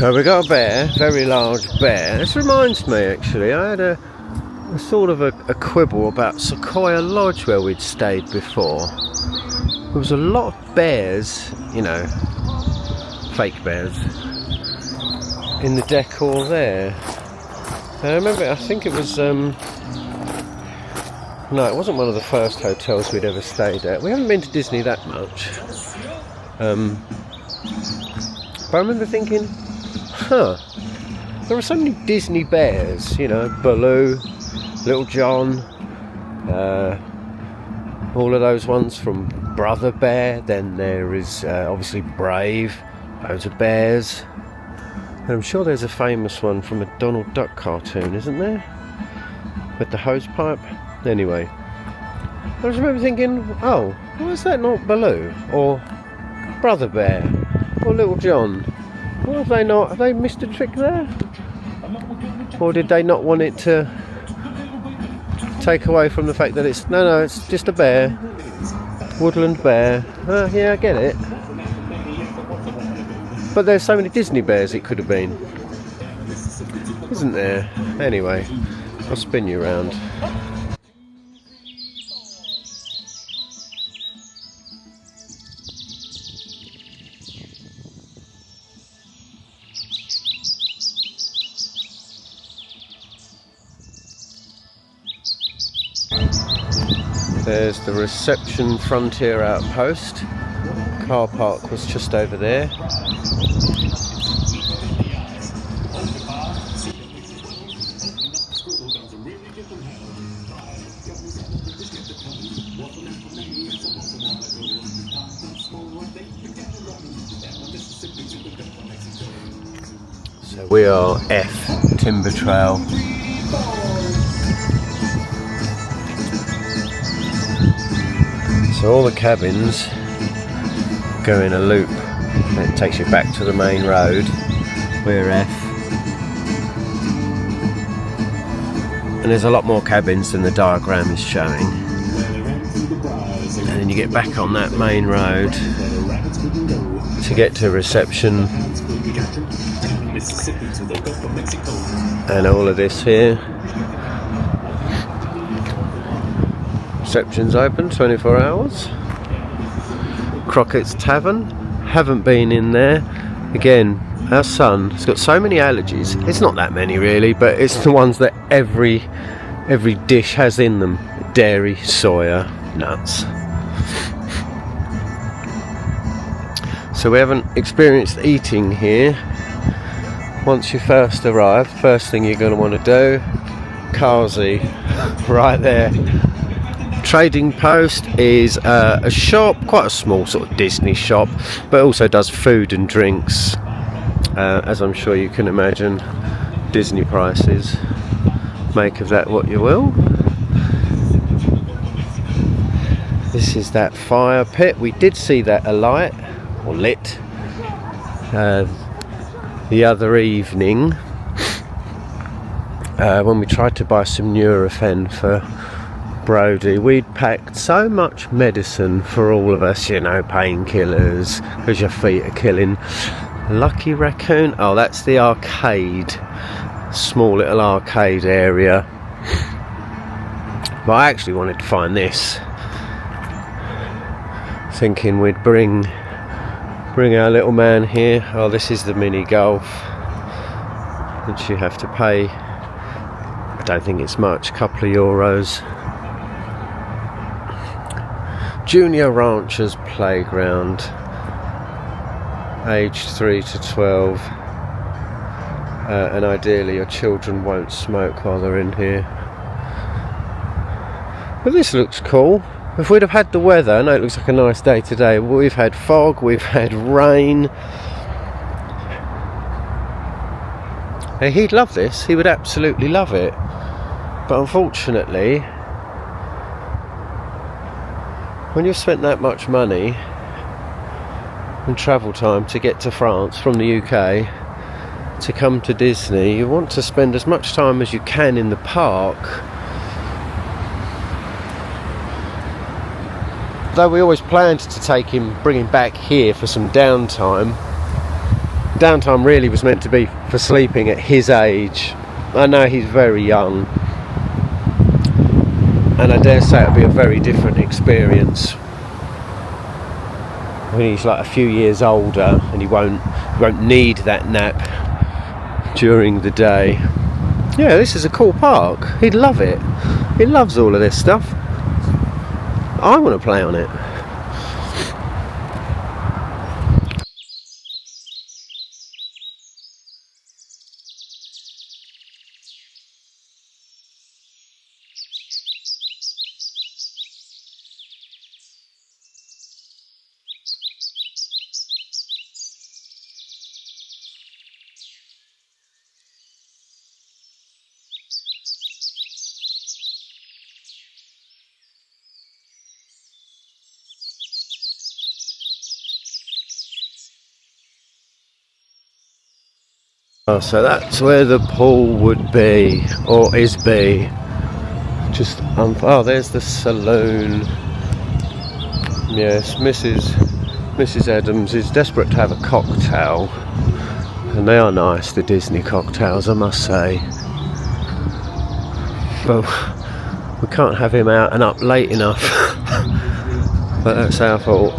So we got a bear, very large bear. This reminds me, actually, I had a sort of a quibble about Sequoia Lodge where we'd stayed before. There was a lot of bears, you know, fake bears, in the decor there. I remember, I think it was, no, it wasn't one of the first hotels we'd ever stayed at. We haven't been to Disney that much. But I remember thinking, there are so many Disney bears, you know, Baloo, Little John, all of those ones from Brother Bear. Then there is obviously Brave, loads of bears. And I'm sure there's a famous one from a Donald Duck cartoon, isn't there? With the hose pipe. Anyway, I just remember thinking, oh, why is that not Baloo? Or Brother Bear? Or Little John? What have they not? Have they missed a trick there? Or did they not want it to take away from the fact that it's... No, it's just a bear. Woodland bear. Yeah, I get it. But there's so many Disney bears it could have been. Isn't there? Anyway, I'll spin you around. There's the reception Frontier outpost. Car park was just over there. So we are F Timber Trail. So all the cabins go in a loop and it takes you back to the main road. We're F. And there's a lot more cabins than the diagram is showing. And then you get back on that main road to get to reception. And all of this here. Reception's open 24 hours. Crockett's Tavern, haven't been in there. Again, our son has got so many allergies. It's not that many really, but it's the ones that every dish has in them. Dairy, soya, nuts. So we haven't experienced eating here. Once you first arrive, first thing you're going to want to do, Kazi, right there. Trading Post is a shop, quite a small sort of Disney shop, but also does food and drinks, as I'm sure you can imagine. Disney prices, make of that what you will. This is that fire pit. We did see that alight, or lit, the other evening when we tried to buy some Nurofen for Brody. We'd packed so much medicine for all of us, you know, painkillers, because your feet are killing. Lucky Raccoon, oh, that's the arcade, small little arcade area. But I actually wanted to find this, thinking we'd bring our little man here. Oh, this is the mini golf, which you have to pay, I don't think it's much, a couple of euros. Junior Ranchers Playground, aged 3 to 12, and ideally your children won't smoke while they're in here. But this looks cool. If we'd have had the weather, I know it looks like a nice day today, but we've had fog, we've had rain. Now, he'd love this, he would absolutely love it, but unfortunately, when you've spent that much money and travel time to get to France from the UK to come to Disney, you want to spend as much time as you can in the park. Though we always planned to bring him back here for some downtime, Downtime really was meant to be for sleeping at his age. I know he's very young, and I dare say it'll be a very different experience when he's like a few years older, and he won't need that nap during the day. Yeah, this is a cool park. He'd love it. He loves all of this stuff. I want to play on it. Oh, so that's where the pool would be, or is be. Just oh, there's the saloon. Yes, Mrs. Adams is desperate to have a cocktail, and they are nice, the Disney cocktails, I must say. But we can't have him out and up late enough. But that's our fault.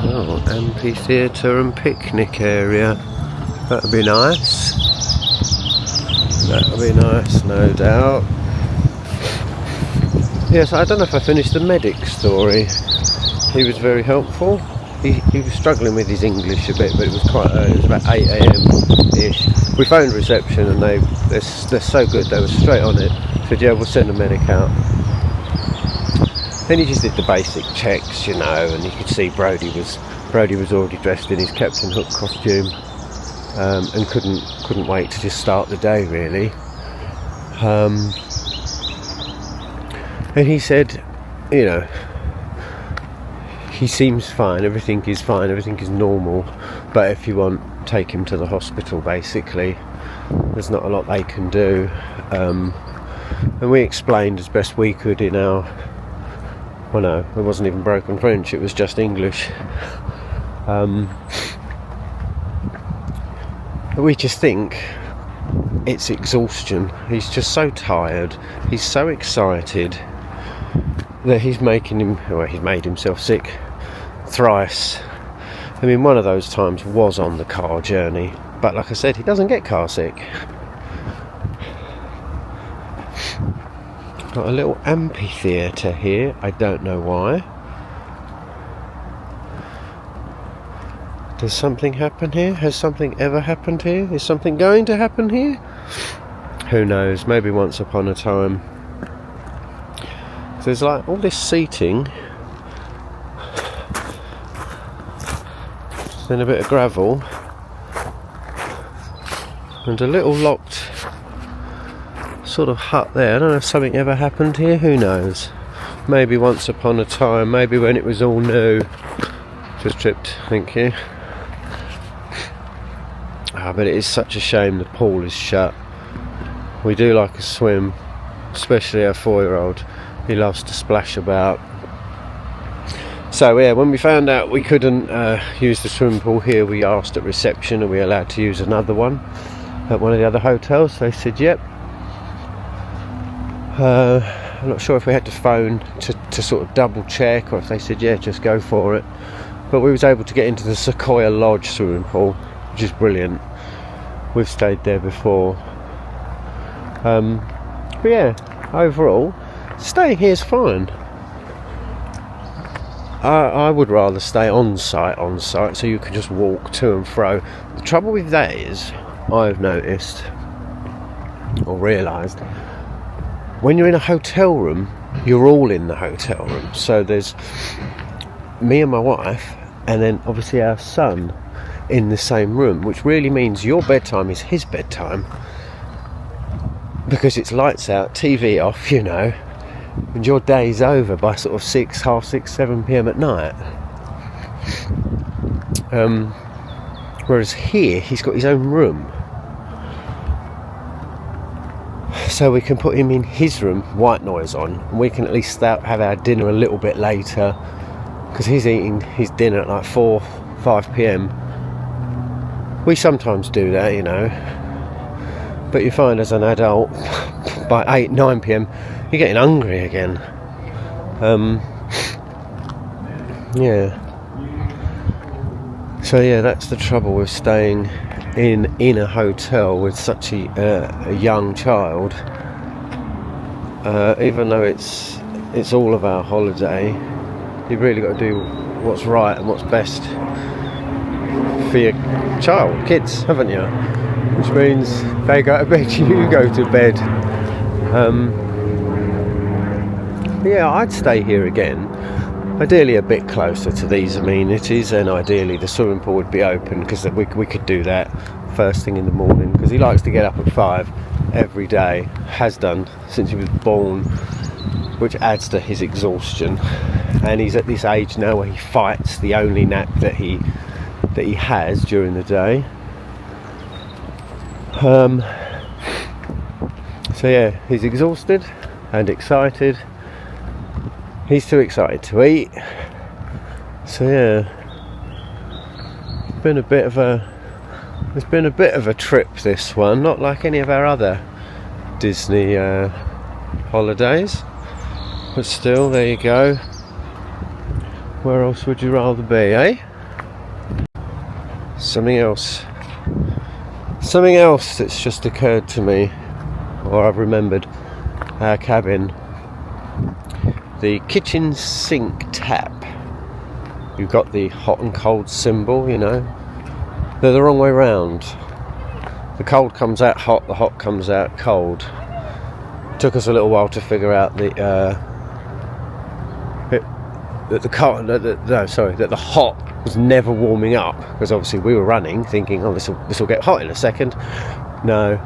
Oh, amphitheatre and picnic area. That would be nice. That would be nice, no doubt. Yes, I don't know if I finished the medic story. He was very helpful. He was struggling with his English a bit, but it was quite early. It was about 8 AM-ish. We phoned reception and they're so good, they were straight on it. Said, yeah, we'll send a medic out. Then he just did the basic checks, you know, and you could see Brody was already dressed in his Captain Hook costume, and couldn't wait to just start the day, really. And he said, you know, he seems fine, everything is normal, but if you want, take him to the hospital, basically. There's not a lot they can do. And we explained as best we could in our, well, no, it wasn't even broken French, it was just English. We just think it's exhaustion. He's just so tired, he's so excited that he's made himself sick thrice. I mean, one of those times was on the car journey, but like I said, he doesn't get car sick. Got a little amphitheatre here, I don't know why. Does something happen here? Has something ever happened here? Is something going to happen here? Who knows, maybe once upon a time. There's like all this seating, then a bit of gravel, and a little locked sort of hut there. I don't know if something ever happened here, who knows. Maybe once upon a time, maybe when it was all new. Just tripped, thank you. But it is such a shame the pool is shut. We do like a swim, especially our 4-year-old. He loves to splash about. So yeah, when we found out we couldn't use the swimming pool here, we asked at reception, are we allowed to use another one at one of the other hotels? They said yep. I'm not sure if we had to phone to sort of double check, or if they said yeah, just go for it. But we was able to get into the Sequoia Lodge swimming pool, which is brilliant. We've stayed there before. But yeah, overall, staying here is fine. I would rather stay on site, so you can just walk to and fro. The trouble with that is, I've noticed, or realised, when you're in a hotel room, you're all in the hotel room. So there's me and my wife, and then obviously our son in the same room, which really means your bedtime is his bedtime. because it's lights out, TV off, you know, and your day's over by sort of 6, half 6, 7 p.m. at night. Whereas here, he's got his own room. So we can put him in his room, white noise on, and we can at least have our dinner a little bit later, because he's eating his dinner at like 4, 5 p.m. We sometimes do that, you know, but you find as an adult, by 8, 9 p.m, you're getting hungry again. Yeah. So yeah, that's the trouble with staying in a hotel with such a young child. Even though it's all of our holiday, you've really got to do what's right and what's best for your child, kids, haven't you? Which means they go to bed, you go to bed. Yeah, I'd stay here again. Ideally a bit closer to these amenities, and ideally the swimming pool would be open, because we could do that first thing in the morning, because he likes to get up at 5 every day, has done since he was born, which adds to his exhaustion. And he's at this age now where he fights the only nap that he has during the day. So yeah, he's exhausted and excited. He's too excited to eat. So yeah, it's been a bit of a trip, this one, not like any of our other Disney holidays, but still, there you go. Where else would you rather be, eh? Something else that's just occurred to me, or I've remembered. Our cabin, the kitchen sink tap, you've got the hot and cold symbol, you know, they're the wrong way round. The cold comes out hot, the hot comes out cold. It took us a little while to figure out that the hot was never warming up, because obviously we were running thinking, oh, this will get hot in a second. No,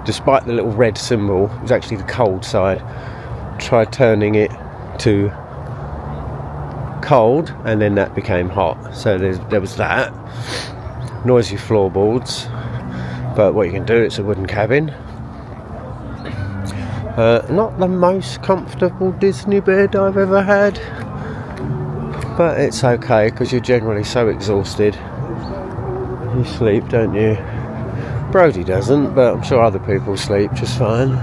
despite the little red symbol, it was actually the cold side. Tried turning it to cold, and then that became hot. So there was that. Noisy floorboards, but what you can do, it's a wooden cabin. Not the most comfortable Disney bed I've ever had, but it's okay, because you're generally so exhausted. You sleep, don't you? Brody doesn't, but I'm sure other people sleep just fine.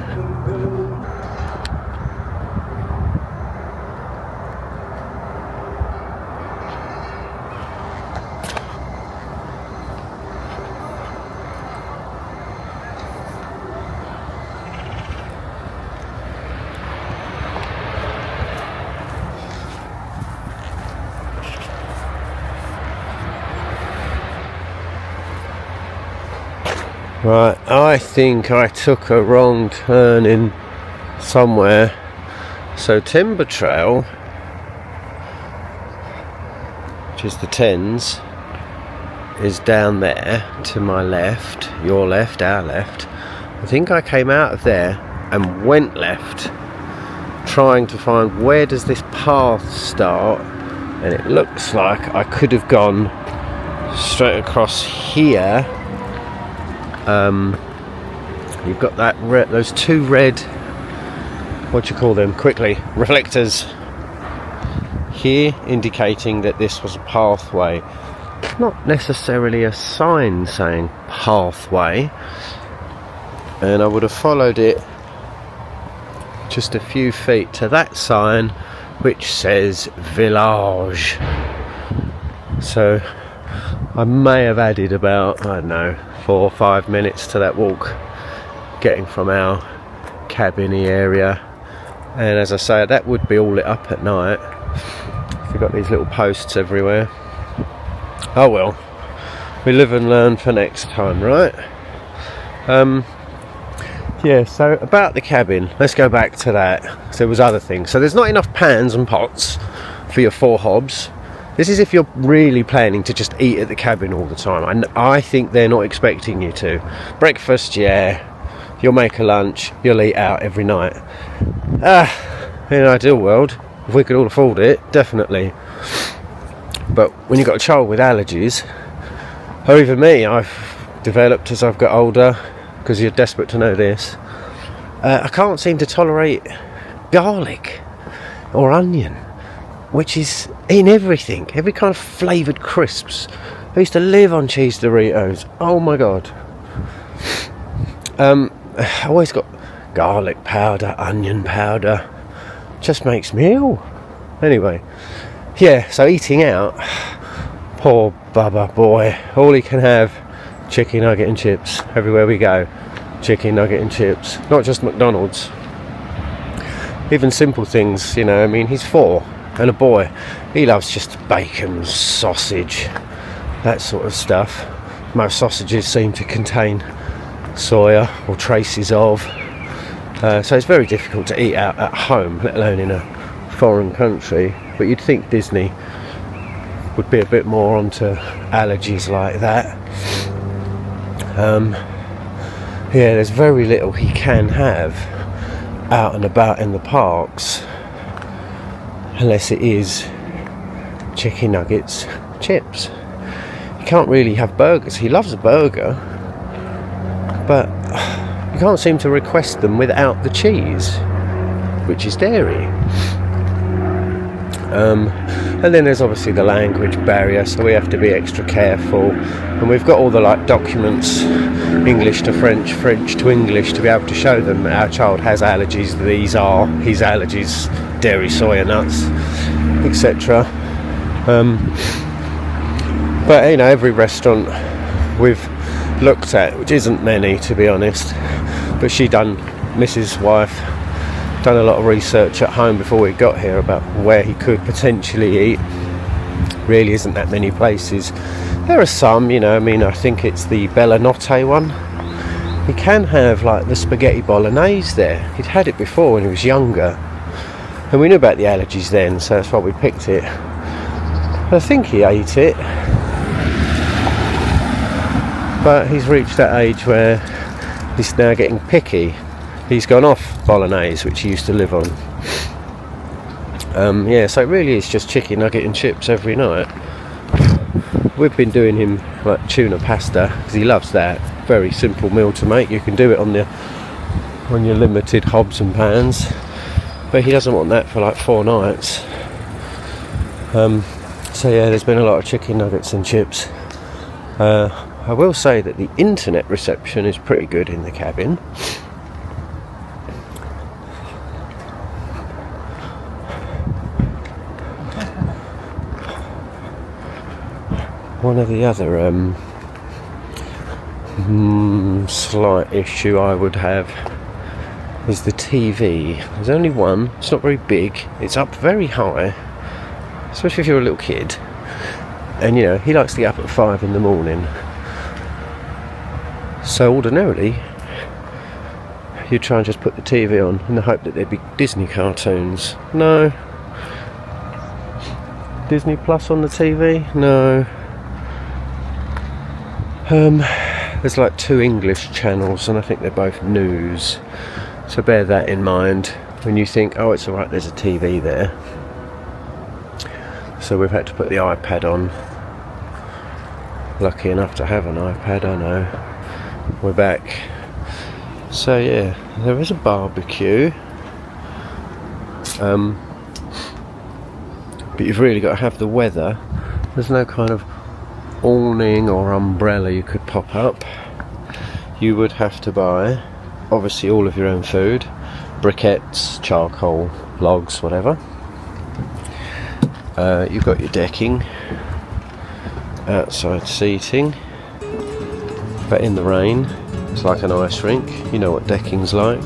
Right, I think I took a wrong turn in somewhere. So Timber Trail, which is the Tens, is down there to my left, your left, our left. I think I came out of there and went left, trying to find where does this path start, and it looks like I could have gone straight across here. You've got that those two red, what do you call them, quickly, reflectors here, indicating that this was a pathway. Not necessarily a sign saying pathway, and I would have followed it just a few feet to that sign which says village. So I may have added about, I don't know, 4 or 5 minutes to that walk, getting from our cabiny area. And as I say, that would be all lit up at night. We've got these little posts everywhere. Oh well, we live and learn for next time, right? Yeah, so about the cabin, let's go back to that. So there was other things. So there's not enough pans and pots for your 4 hobs. This is if you're really planning to just eat at the cabin all the time. And I think they're not expecting you to. Breakfast, yeah, you'll make a lunch, you'll eat out every night. In an ideal world, if we could all afford it, definitely. But when you've got a child with allergies, or even me, I've developed as I've got older, because you're desperate to know this, I can't seem to tolerate garlic or onion, which is in everything, every kind of flavoured crisps. I used to live on cheese Doritos. Oh my god. I always got garlic powder, onion powder. Just makes me ill. Anyway, yeah, so eating out, poor Bubba boy, all he can have, chicken nugget and chips. Everywhere we go, chicken nugget and chips. Not just McDonald's. Even simple things, you know, I mean, he's 4 and a boy. He loves just bacon, sausage, that sort of stuff. Most sausages seem to contain soya or traces of. So it's very difficult to eat out at home, let alone in a foreign country. But you'd think Disney would be a bit more onto allergies like that. Yeah, there's very little he can have out and about in the parks, unless it is chicken nuggets, chips. You can't really have burgers. He loves a burger, but you can't seem to request them without the cheese, which is dairy. And then there's obviously the language barrier, so we have to be extra careful. And we've got all the documents, English to French, French to English, to be able to show them our child has allergies. These are his allergies: dairy, soya, nuts, etc. But you know, every restaurant we've looked at, which isn't many to be honest, but Mrs. Wife done a lot of research at home before we got here about where he could potentially eat. Really isn't that many places. There are some, you know, I mean, I think it's the Bella Notte one. He can have the spaghetti bolognese there. He'd had it before when he was younger, and we knew about the allergies then, so that's why we picked it. I think he ate it, but he's reached that age where he's now getting picky. He's gone off bolognese, which he used to live on. Yeah, so it really is just chicken nugget and chips every night. We've been doing him tuna pasta because he loves that. Very simple meal to make. You can do it on your limited hobs and pans, but he doesn't want that for 4 nights. So yeah, there's been a lot of chicken nuggets and chips. I will say that the internet reception is pretty good in the cabin. One of the other slight issue I would have is the TV. There's only one. It's not very big. It's up very high, especially if you're a little kid. And you know, he likes to get up at 5 in the morning. So ordinarily, you'd try and just put the TV on in the hope that there'd be Disney cartoons. No. Disney Plus on the TV? No. There's 2 English channels, and I think they're both news. So bear that in mind when you think, oh, it's alright, there's a TV there. So we've had to put the iPad on. Lucky enough to have an iPad, I know. We're back. So yeah, there is a barbecue. But you've really got to have the weather. There's no kind of awning or umbrella you could pop up. You would have to buy, obviously, all of your own food. Briquettes, charcoal, logs, whatever. You've got your decking, outside seating, but in the rain it's like an ice rink. You know what decking's like.